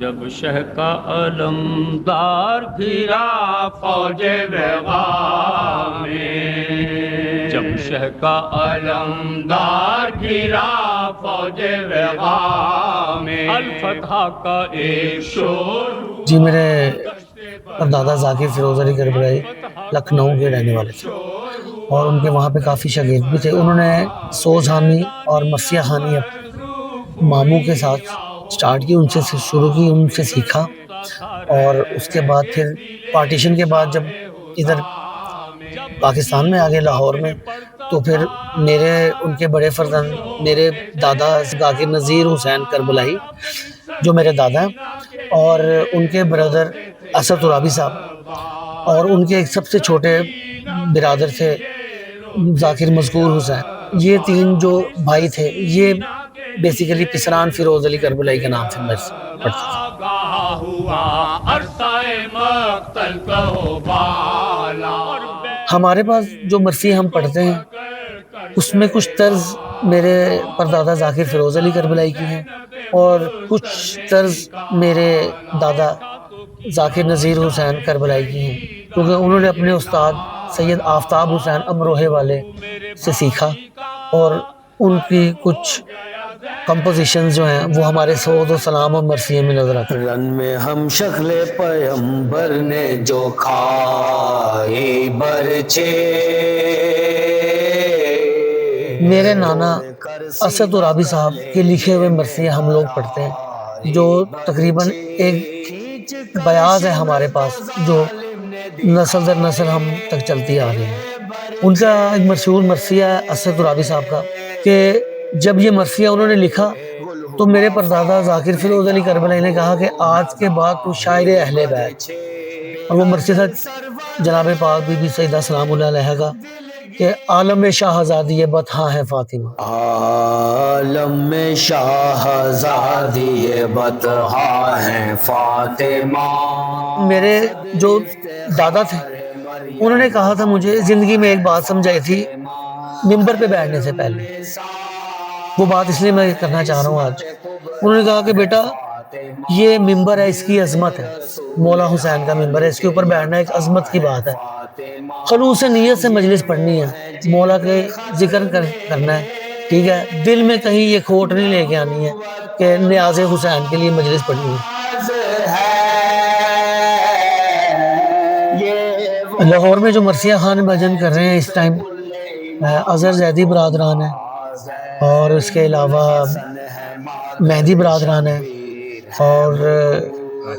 جب شہ کا علمدار گھرا فوج وغا میں، جب شہ کا علمدار گھرا فوج وغا میں، الفتح کا ایک شور۔ جی میرے پردادا ذاکر فیروز علی کربلائی لکھنؤ کے رہنے والے تھے اور ان کے وہاں پہ کافی شاگرد بھی تھے۔ انہوں نے سوز خانی اور مرثیہ خانی ماموں کے ساتھ سٹارٹ کی، ان سے شروع کی، ان سے سیکھا، اور اس کے بعد پھر پارٹیشن کے بعد جب ادھر پاکستان میں آگے لاہور میں، تو پھر ان کے بڑے فرزند میرے دادا ذاکر نذیر حسین کربلائی جو میرے دادا ہیں، اور ان کے بردر اسد ترابی صاحب، اور ان کے ایک سب سے چھوٹے برادر تھے ذاکر مذکور حسین۔ یہ تین جو بھائی تھے یہ بیسیکلی پسران فیروز علی کربلائی کے نام سے پڑھتے تھے۔ ہمارے پاس جو مرثیہ ہم پڑھتے ہیں اس میں کچھ طرز میرے پردادا ذاکر فیروز علی کربلائی کی ہیں، اور کچھ طرز میرے دادا ذاکر نذیر حسین کربلائی کی ہیں، کیونکہ انہوں نے اپنے استاد سید آفتاب حسین امروہے والے سے سیکھا، اور ان کی کچھ کمپوزیشنز جو ہیں وہ ہمارے سعود و سلام و مرثیے میں نظر آتے ہیں۔ رن میں ہم شکل پیغمبر نے جو کھائی برچے، میرے نانا اسد ترابی صاحب کے لکھے ہوئے مرثیے ہم لوگ پڑھتے ہیں، جو تقریباً ایک بیاض ہے ہمارے پاس جو نسل در نسل ہم تک چلتی آ رہی ہے۔ ان کا ایک مشہور مرثیہ ہے اسد ترابی صاحب کا، کہ جب یہ مرثیہ انہوں نے لکھا تو میرے پردادا ذاکر فیروز علی کربلائی نے کہا کہ آج کے بعد تو شاعر اہل بیت، اور وہ مرثیہ تھا جناب پاک بی بی سیدہ سلام اللہ علیہا کا، کہ عالم شاہزادی بطحا ہے فاطمہ، عالم میں شاہزادی بطحا ہے فاطمہ۔ میرے جو دادا تھے انہوں نے کہا تھا مجھے زندگی میں ایک بات سمجھائی تھی ممبر پہ بیٹھنے سے پہلے، وہ بات اس لیے میں کرنا چاہ رہا ہوں آج۔ انہوں نے کہا کہ بیٹا یہ ممبر ہے، اس کی عظمت ہے، مولا حسین کا ممبر ہے، اس کے اوپر بیٹھنا ایک عظمت کی بات ہے، خلوص نیت سے مجلس پڑھنی ہے، مولا کے ذکر کرنا ہے، ٹھیک ہے، دل میں کہیں یہ کھوٹ نہیں لے کے آنی ہے کہ نیاز حسین کے لیے مجلس پڑھنی ہے۔ لاہور میں جو مرثیہ خان بھجن کر رہے ہیں اس ٹائم اظہر زیدی برادران ہیں، اور اس کے علاوہ مہدی برادران ہیں، اور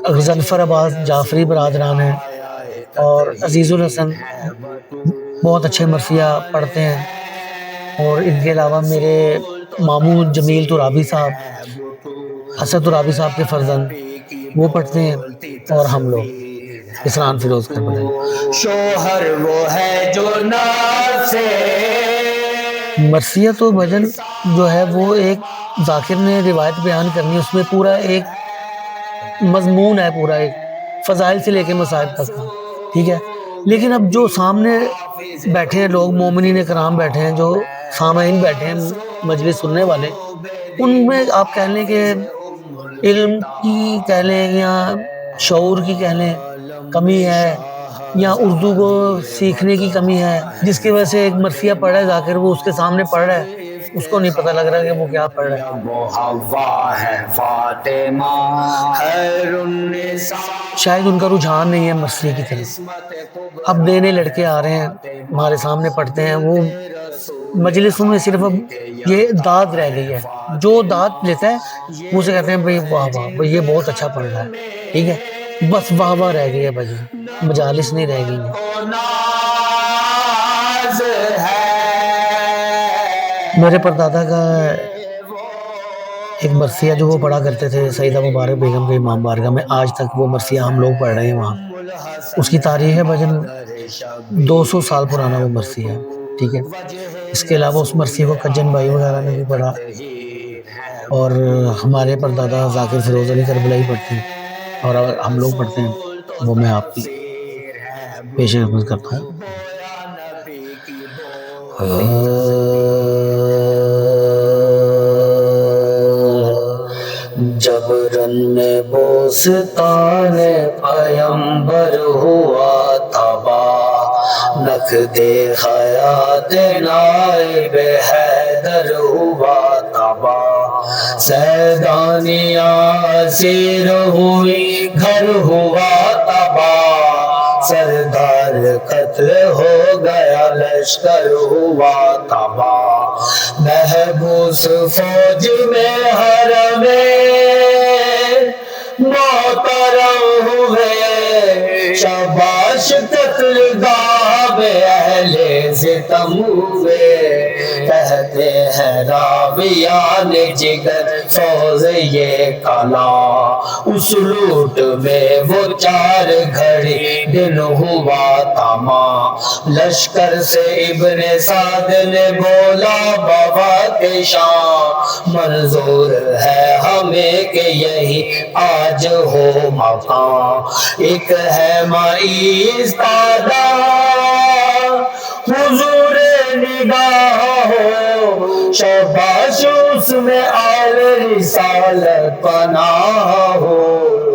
غضنفر عباس جعفری برادران ہیں، اور عزیز الحسن بہت اچھے مرثیہ پڑھتے ہیں، اور ان کے علاوہ میرے ماموں جمیل ترابی صاحب اسد ترابی صاحب کے فرزند وہ پڑھتے ہیں، اور ہم لوگ پسران فیروز کربلائی۔ شوہر وہ ہے جو ناز سے، مرثیہ تو بھجن جو ہے وہ ایک ذاکر نے روایت بیان کرنی ہے، اس میں پورا ایک مضمون ہے، پورا ایک فضائل سے لے کے مصائب تک کا، ٹھیک ہے، لیکن اب جو سامنے بیٹھے ہیں لوگ، مومنین کرام بیٹھے ہیں، جو سامعین بیٹھے ہیں مجلس سننے والے، ان میں آپ کہہ لیں کہ علم کی کہہ لیں یا شعور کی کہہ لیں کمی ہے، یا اردو کو سیکھنے کی کمی ہے، جس کی وجہ سے ایک مرثیہ پڑھ رہا ہے ذاکر، وہ اس کے سامنے پڑھ رہا ہے، اس کو نہیں پتہ لگ رہا کہ وہ کیا پڑھ رہا ہے۔ وہ حوا ہے فاطمہ خیر النساء، شاید ان کا رجحان نہیں ہے مرثیے کی طرف۔ اب نئے نئے لڑکے آ رہے ہیں ہمارے سامنے پڑھتے ہیں، وہ مجلسوں میں صرف اب یہ داد رہ گئی ہے، جو داد لیتا ہے وہ سے کہتے ہیں بھائی واہ واہ بھائی یہ بہت اچھا پڑھ رہا ہے، ٹھیک ہے، بس واہ واہ رہ گئی ہے بھائی، مجالس نہیں رہ گئی ہیں۔ میرے پردادا کا ایک مرثیہ جو وہ پڑھا کرتے تھے سیدہ مبارک بیگم کے امام بارگاہ میں، آج تک وہ مرثیہ ہم لوگ پڑھ رہے ہیں وہاں، اس کی تاریخ ہے بھجن 200 سال پرانا وہ مرثیہ ہے، ٹھیک ہے۔ اس کے علاوہ اس مرثیہ کو کجن بھائی وغیرہ نے بھی پڑھا، اور ہمارے پردادا ذاکر فیروز علی کربلائی پڑھتے ہیں، اور اگر ہم لوگ پڑھتے ہیں وہ میں آپ کی پیش خدمت کرتا ہوں۔ جب رن بوستان پیمبر ہوا تباہ نقد حیات نائب حیدر ہوا تباہ سیدانیاں اسیر ہوئی گھر ہوا تباہ سردار قتل ہو گیا لشکر ہوا تباہ محبوس فوج میں حرم محترم ہوئے شاباش قتل گاہ میں اہل ستم ہوئے کہتے ہیں راویان جگر فوز یہ کلا اس لوٹ میں وہ 4 گھڑی دن ہوا تمام لشکر سے ابن سعد نے بولا بواد شام منظور ہے ہمیں کہ یہی آج ہو مقام ایک ہے مائی استادہ حضور نگاہ ہو شاباش اس میں آل رسالت پناہ ہو